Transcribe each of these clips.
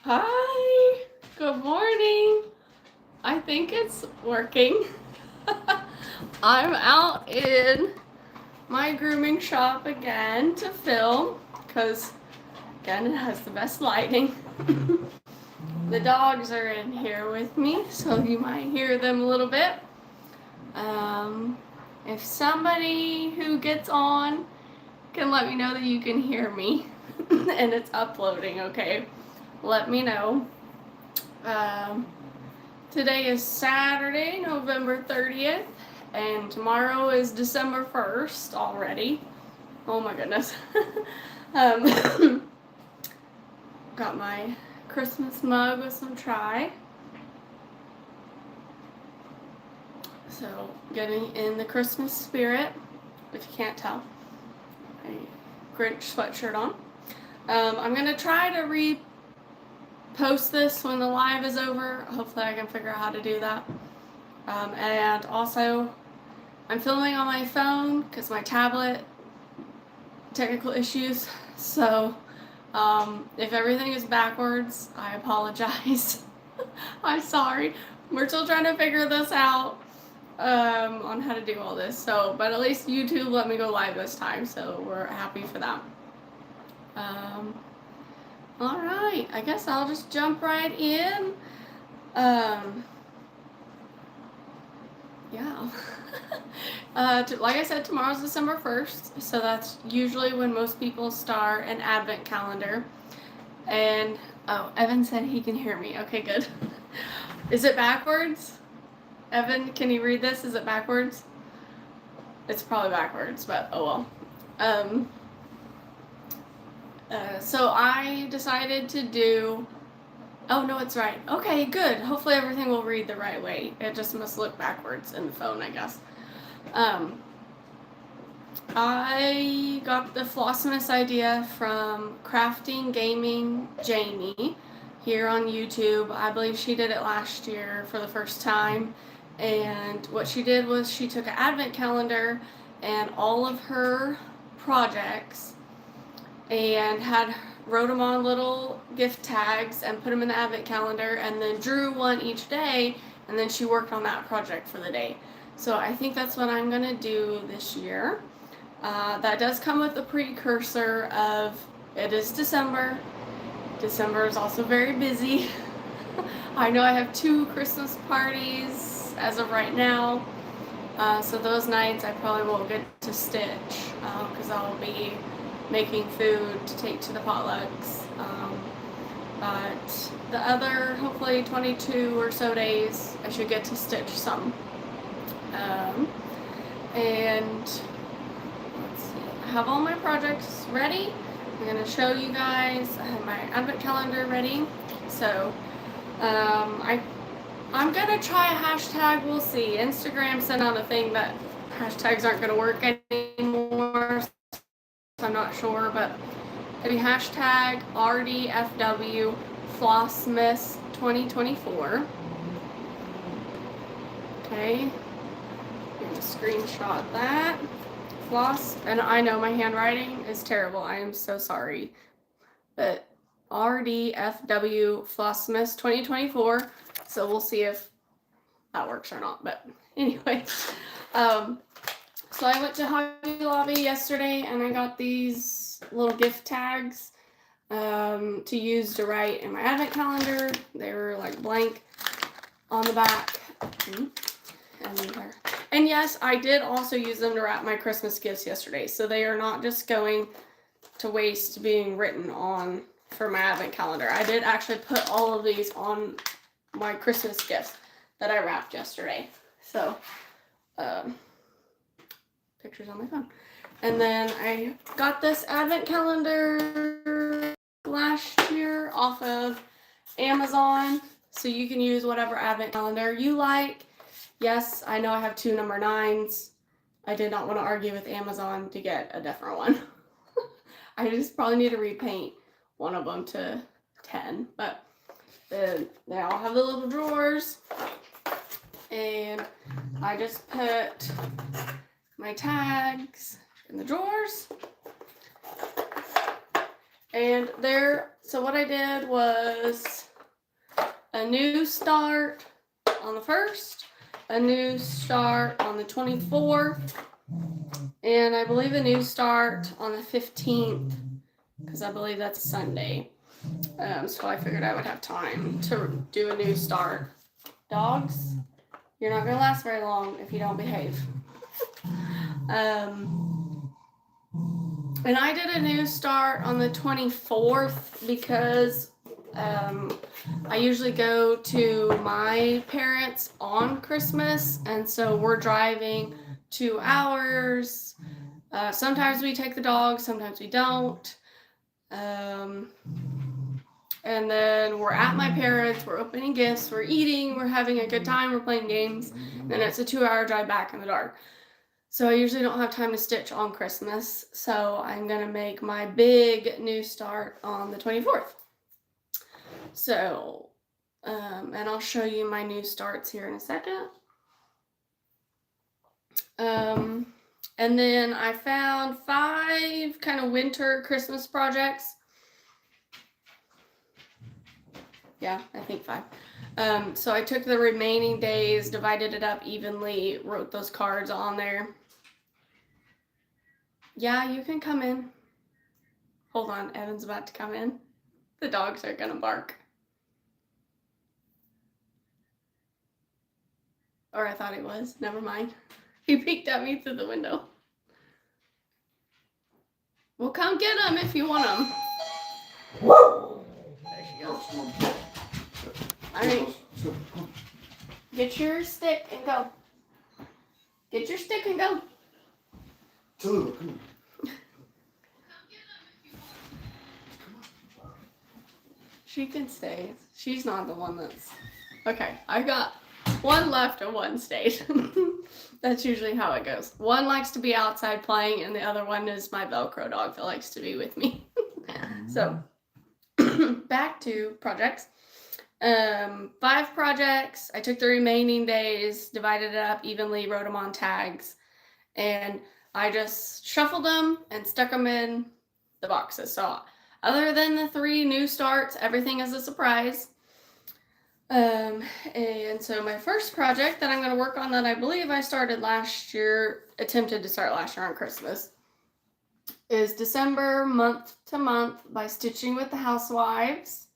Hi, good morning. I think it's working. I'm out in my grooming shop again to film because, again, it has the best lighting. The dogs are in here with me, so you might hear them a little bit. If somebody who gets on can let me know that you can hear me and it's uploading, okay? Let me know. Today is Saturday, November 30th, and tomorrow is December 1st already. Oh my goodness. Got my Christmas mug with some chai. So, getting in the Christmas spirit, if you can't tell. A Grinch sweatshirt on. I'm going to try to repost this when the live is over. Hopefully I can figure out how to do that. And also, I'm filming on my phone because my tablet, technical issues. So, if everything is backwards, I apologize. I'm sorry. We're still trying to figure this out on how to do all this. So, but at least YouTube let me go live this time, so we're happy for that. All right, I guess I'll just jump right in. Yeah. Like I said, tomorrow's December 1st, so that's usually when most people start an advent calendar. And, oh, Evan said he can hear me. Okay, good. Is it backwards? Evan, can you read this? Is it backwards? It's probably backwards, but oh well. So I decided to do. Oh no, it's right. Okay, good. Hopefully everything will read the right way. It just must look backwards in the phone, I guess. I got the Floss-mas idea from Crafting Gaming Jamie here on YouTube. I believe she did it last year for the first time. And what she did was she took an advent calendar and all of her projects and wrote them on little gift tags and put them in the advent calendar and then drew one each day, and then she worked on that project for the day. So I think that's what I'm gonna do this year. That does come with a precursor of it is December. December is also very busy. I know I have 2 Christmas parties as of right now. So those nights I probably won't get to stitch because I'll be making food to take to the potlucks. But the other, hopefully 22 or so days, I should get to stitch some. And let's see, I have all my projects ready. I'm going to show you guys. I have my advent calendar ready. So I'm going to try a hashtag. We'll see. Instagram sent out a thing that hashtags aren't going to work anymore. So I'm not sure, but it'll be hashtag RDFW Floss-mas 2024. Okay. I'm going to screenshot that. Floss, and I know my handwriting is terrible. I am so sorry. But RDFW Floss-mas 2024. So we'll see if that works or not. But anyway, so I went to Hobby Lobby yesterday and I got these little gift tags to use to write in my advent calendar. They were like blank on the back. And yes, I did also use them to wrap my Christmas gifts yesterday. So they are not just going to waste being written on for my advent calendar. I did actually put all of these on my Christmas gifts that I wrapped yesterday. So, pictures on my phone. And then I got this advent calendar last year off of Amazon. So you can use whatever advent calendar you like. Yes, I know I have 2 number 9s. I did not want to argue with Amazon to get a different one. I just probably need to repaint one of them to 10. But they all have the little drawers. And I just put my tags in the drawers. And And so what I did was a new start on the 1st, a new start on the 24th, and I believe a new start on the 15th, because I believe that's Sunday. So I figured I would have time to do a new start. Dogs, you're not going to last very long if you don't behave. And I did a new start on the 24th because I usually go to my parents on Christmas, and so we're driving 2 hours. Sometimes we take the dog, sometimes we don't. And then we're at my parents', we're opening gifts, we're eating, we're having a good time, we're playing games, and it's a 2-hour drive back in the dark. So I usually don't have time to stitch on Christmas, so I'm going to make my big new start on the 24th. So, and I'll show you my new starts here in a second. And then I found 5 kind of winter Christmas projects. Yeah, I think 5. So I took the remaining days, divided it up evenly, wrote those cards on there. Yeah, you can come in. Hold on, Evan's about to come in. The dogs are gonna bark. Or I thought he was, never mind. He peeked at me through the window. Well, come get him if you want him. There she goes. All right. Get your stick and go. Get your stick and go. Tallulah, come on. She can stay. She's not the one that's... Okay, I got one left and one stayed. That's usually how it goes. One likes to be outside playing, and the other one is my Velcro dog that likes to be with me. So, back to projects. 5 projects. I took the remaining days, divided it up evenly, wrote them on tags, and I just shuffled them and stuck them in the boxes. So other than the 3 new starts, everything is a surprise. And so my first project that I'm going to work on, that I believe I started last year, attempted to start last year on Christmas, is December month to month by Stitching with the Housewives.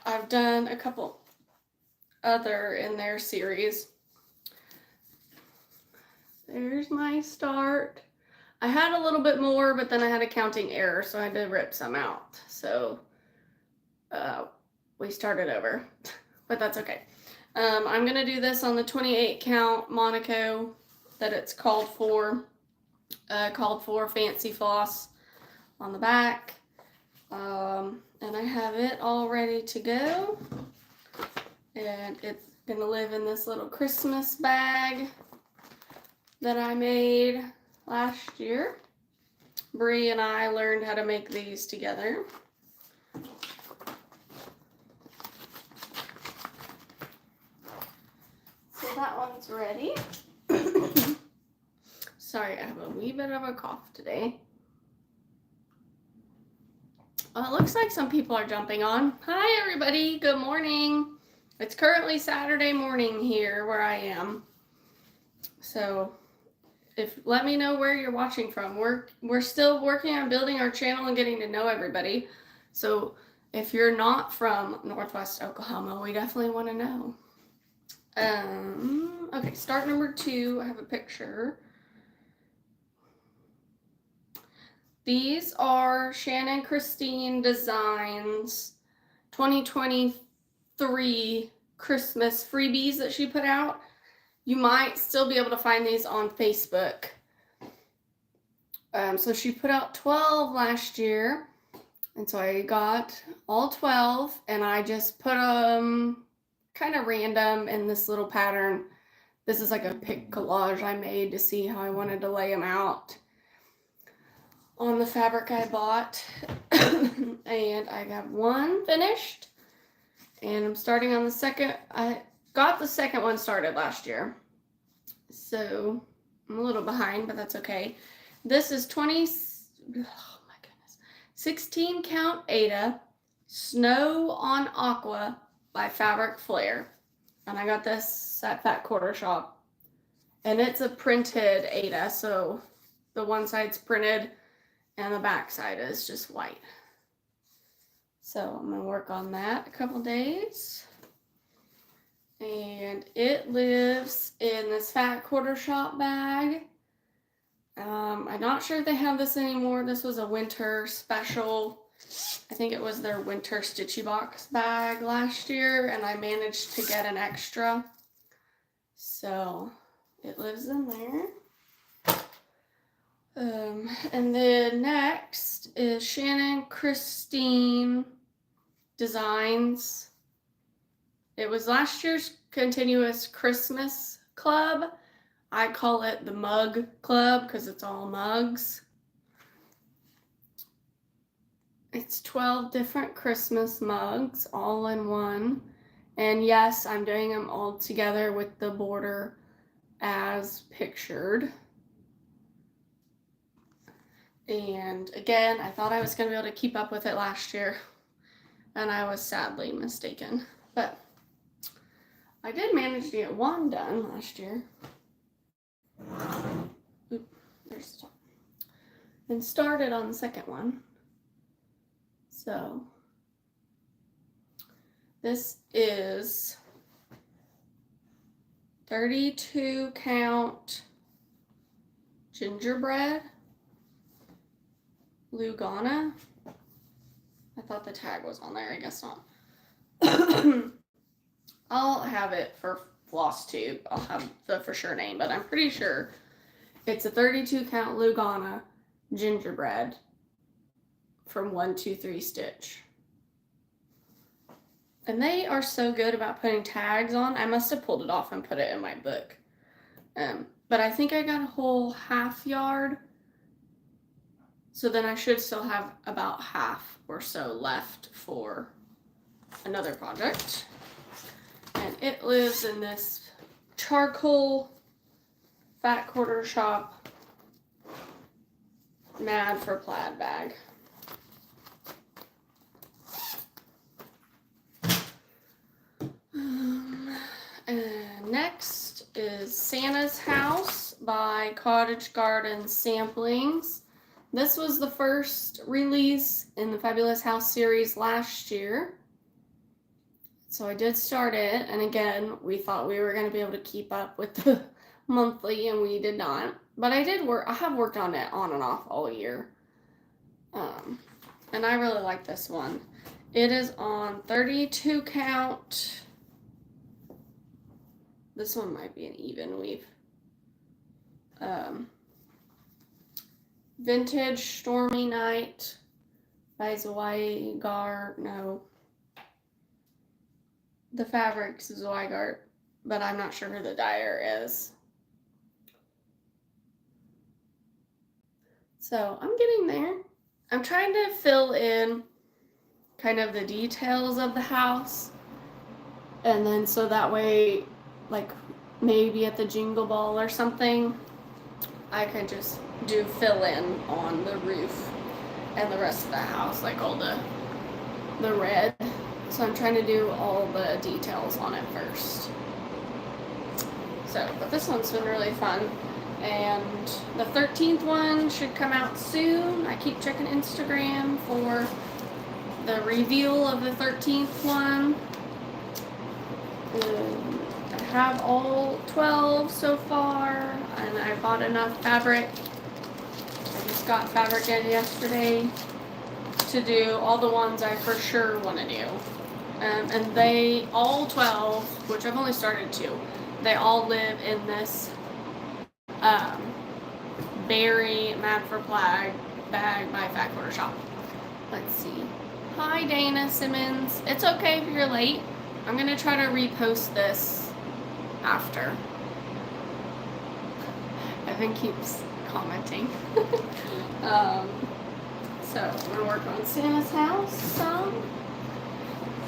I've done a couple other in their series. There's my start. I had a little bit more, but then I had a counting error, so I had to rip some out. So we started over, but that's okay. I'm going to do this on the 28 count Monaco that it's called for Fancy Floss on the back. And I have it all ready to go. And it's going to live in this little Christmas bag that I made last year. Bree and I learned how to make these together. So that one's ready. Sorry, I have a wee bit of a cough today. It looks like some people are jumping on. Hi, everybody. Good morning. It's currently Saturday morning here where I am. So let me know where you're watching from. We're still working on building our channel and getting to know everybody. So if you're not from Northwest Oklahoma, we definitely want to know. Okay, start number 2. I have a picture. These are Shannon Christine Designs 2023 Christmas freebies that she put out. You might still be able to find these on Facebook. So she put out 12 last year, and so I got all 12, and I just put them kind of random in this little pattern. This is like a pic collage I made to see how I wanted to lay them out on the fabric I bought. And I have one finished, and I'm starting on the second. I got the second one started last year, so I'm a little behind, but that's okay. This is 20, oh my 16 count Ada Snow on Aqua by Fabric Flare. And I got this at Fat Quarter Shop. And it's a printed Ada, so the one side's printed and the back side is just white. So I'm going to work on that a couple days. And it lives in this Fat Quarter Shop bag. I'm not sure if they have this anymore. This was a winter special. I think it was their winter Stitchy Box bag last year, and I managed to get an extra. So it lives in there. And then next is Shannon Christine Designs. It was last year's continuous Christmas club. I call it the mug club because it's all mugs. It's 12 different Christmas mugs all in one. And yes, I'm doing them all together with the border as pictured. And again, I thought I was going to be able to keep up with it last year, and I was sadly mistaken. But I did manage to get one done last year. Oop, there's the top. And started on the second one. So this is 32 count gingerbread Lugana. I thought the tag was on there, I guess not. I'll have it for Floss Tube. I'll have the for sure name, but I'm pretty sure it's a 32 count Lugana gingerbread from 123 Stitch. And they are so good about putting tags on. I must have pulled it off and put it in my book. But I think I got a whole half yard. So then I should still have about half or so left for another project. And it lives in this charcoal Fat Quarter Shop Mad for Plaid bag. And next is Santa's House by Cottage Garden Samplings. This was the first release in the Fabulous House series last year. So I did start it, and again, we thought we were going to be able to keep up with the monthly, and we did not. But I have worked on it on and off all year. And I really like this one. It is on 32 count. This one might be an even weave. Vintage Stormy Night by Zweigart. No. The fabric's Zweigart, but I'm not sure who the dyer is. So I'm getting there. I'm trying to fill in kind of the details of the house. And then so that way, like maybe at the Jingle Ball or something, I can just do fill in on the roof and the rest of the house, like all the red. So I'm trying to do all the details on it first. So, but this one's been really fun. And the 13th one should come out soon. I keep checking Instagram for the reveal of the 13th one. I have all 12 so far, and I bought enough fabric. I just got fabric in yesterday to do all the ones I for sure want to do. And they, all 12, which I've only started 2, they all live in this Berry Mad for Plaid bag by Fat Quarter Shop. Let's see. Hi, Dana Simmons. It's okay if you're late. I'm going to try to repost this after. Evan keeps commenting. So I'm going to work on Santa's House some.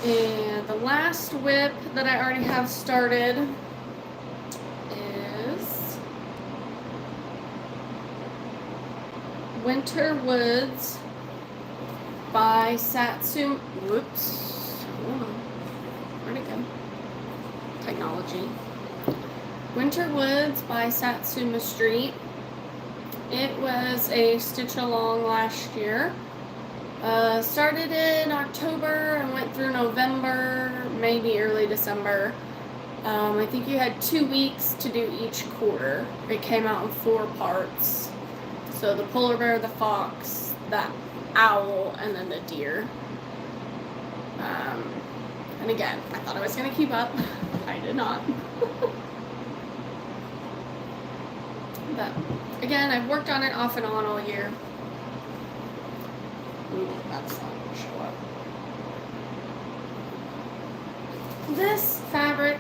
And the last whip that I already have started is Winter Woods by Satsuma. Whoops. Hold on. Where'd it go? Technology. Winter Woods by Satsuma Street. It was a stitch along last year. Started in October and went through November, maybe early December. I think you had 2 weeks to do each quarter. It came out in 4 parts. So the polar bear, the fox, the owl, and then the deer. And again, I thought I was going to keep up. I did not. But again, I've worked on it off and on all year. Ooh, that's not going to show up. This fabric,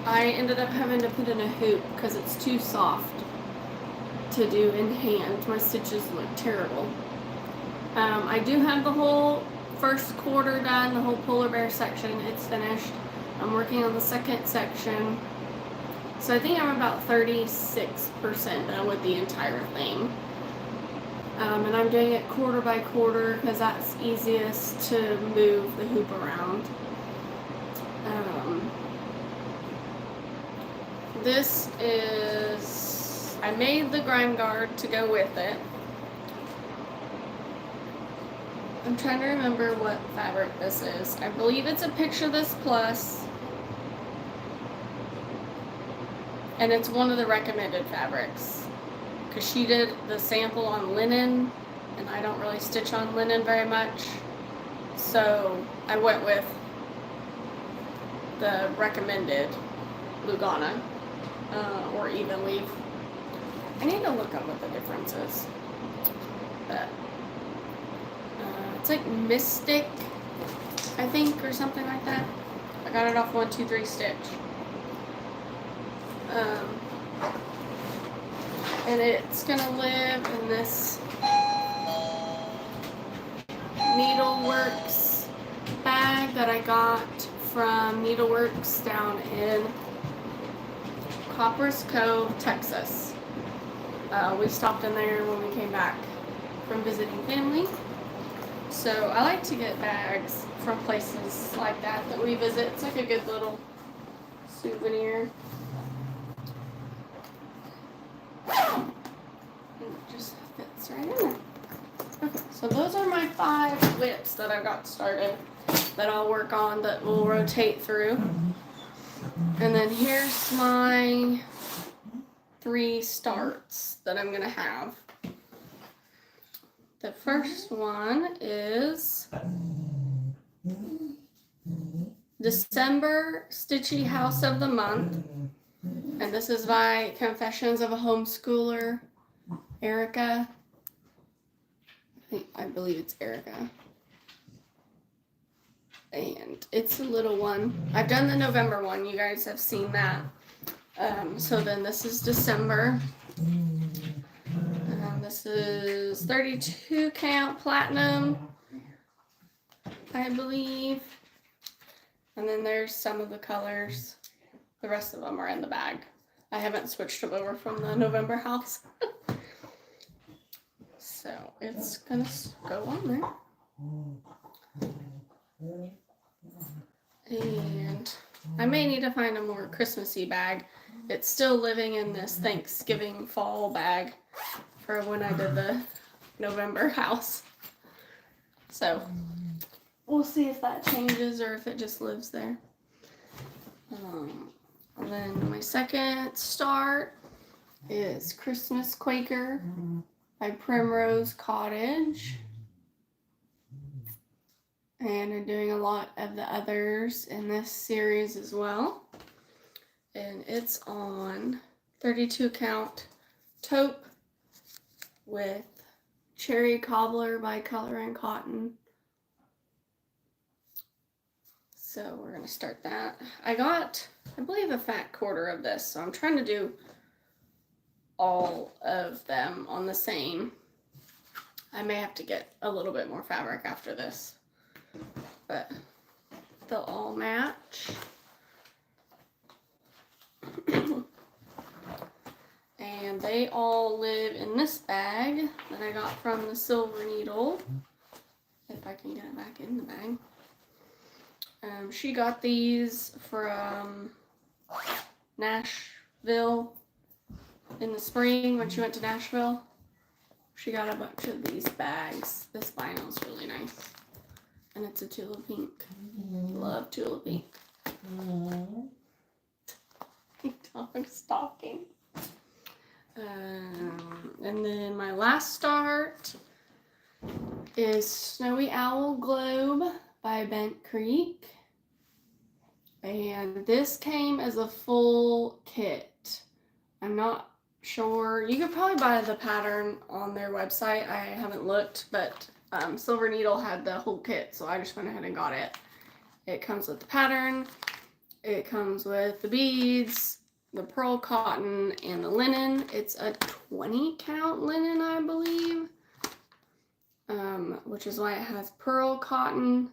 I ended up having to put in a hoop because it's too soft to do in hand. My stitches look terrible. I do have the whole first quarter done, the whole polar bear section. It's finished. I'm working on the second section. So I think I'm about 36% done with the entire thing. And I'm doing it quarter by quarter because that's easiest to move the hoop around. This is, I made the grime guard to go with it. I'm trying to remember what fabric this is. I believe it's a Picture This Plus. And it's one of the recommended fabrics. Because she did the sample on linen, and I don't really stitch on linen very much. So I went with the recommended Lugana, or even leaf. I need to look up what the difference is. But it's like Mystic, I think, or something like that. I got it off 1-2-3 Stitch. And it's gonna live in this Needleworks bag that I got from Needleworks down in Copper's Cove, Texas. We stopped in there when we came back from visiting family. So I like to get bags from places like that we visit. It's like a good little souvenir. And it just fits right in there. Okay, so those are my 5 whips that I've got started that I'll work on that will rotate through. And then here's my 3 starts that I'm gonna have. The first one is December Stitchy House of the Month. And this is by Confessions of a Homeschooler, Erica. I believe it's Erica. And it's a little one. I've done the November one. You guys have seen that. So then this is December. This is 32 count platinum, I believe. And then there's some of the colors. The rest of them are in the bag. I haven't switched them over from the November house. So it's gonna go on there. And I may need to find a more Christmassy bag. It's still living in this Thanksgiving fall bag for when I did the November house. So we'll see if that changes or if it just lives there. And then my second start is Christmas Quaker by Primrose Cottage. And I'm doing a lot of the others in this series as well. And it's on 32 count taupe with Cherry Cobbler by Color and Cotton. So we're gonna start that. I got, I believe, a fat quarter of this, so I'm trying to do all of them on the same. I may have to get a little bit more fabric after this, but they'll all match. And they all live in this bag that I got from the Silver Needle. If I can get it back in the bag. She got these from Nashville in the spring when she went to Nashville. She got a bunch of these bags. This vinyl is really nice. And it's a tulip pink. Love tulip pink. Dog stalking. And then my last start is Snowy Owl Globe by Bent Creek. And this came as a full kit. I'm not sure. You could probably buy the pattern on their website. I haven't looked, but Silver Needle had the whole kit, so I just went ahead and got it. It comes with the pattern. It comes with the beads, the pearl cotton, and the linen. It's a 20 count linen, I believe, which is why it has pearl cotton.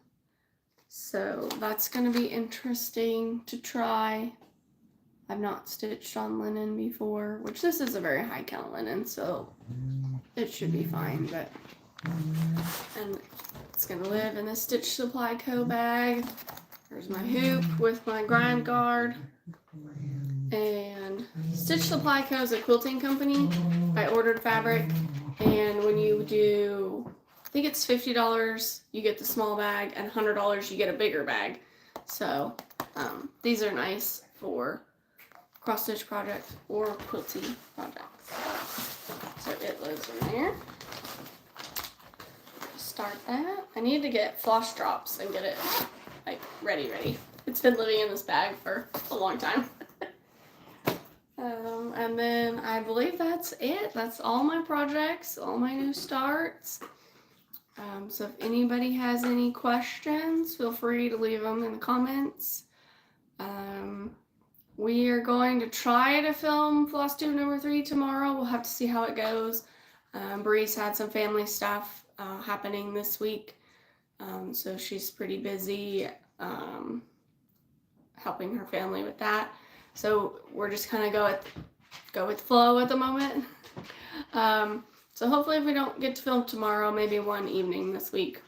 So that's going to be interesting to try. I've not stitched on linen before, which this is a very high count linen, so it should be fine. But and it's going to live in this Stitch Supply Co. bag. There's my hoop with my grime guard. And Stitch Supply Co. is a quilting company. I ordered fabric, and when you do, I think it's $50, you get the small bag, and $100 you get a bigger bag. So these are nice for cross stitch projects or quilting projects. So it lives in there. Start that. I need to get floss drops and get it like ready. It's been living in this bag for a long time. And then I believe that's it. That's all my projects, all my new starts. So if anybody has any questions, feel free to leave them in the comments. We are going to try to film Floss Tube number 3 tomorrow. We'll have to see how it goes. Bree's had some family stuff happening this week. So she's pretty busy helping her family with that. So we're just kind of go with flow at the moment. So hopefully if we don't get to film tomorrow, maybe one evening this week.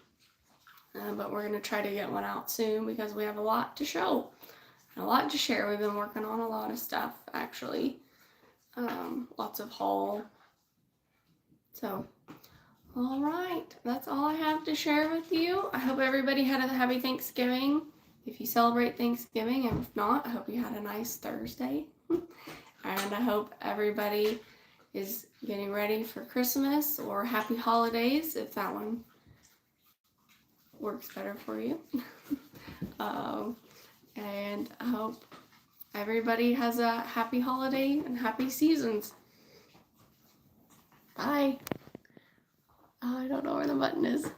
But we're going to try to get one out soon because we have a lot to show and a lot to share. We've been working on a lot of stuff, actually. Lots of haul. So, all right. That's all I have to share with you. I hope everybody had a happy Thanksgiving. If you celebrate Thanksgiving, and if not, I hope you had a nice Thursday. And I hope everybody is getting ready for Christmas or happy holidays, if that one works better for you. And I hope everybody has a happy holiday and happy seasons. Bye. Oh, I don't know where the button is.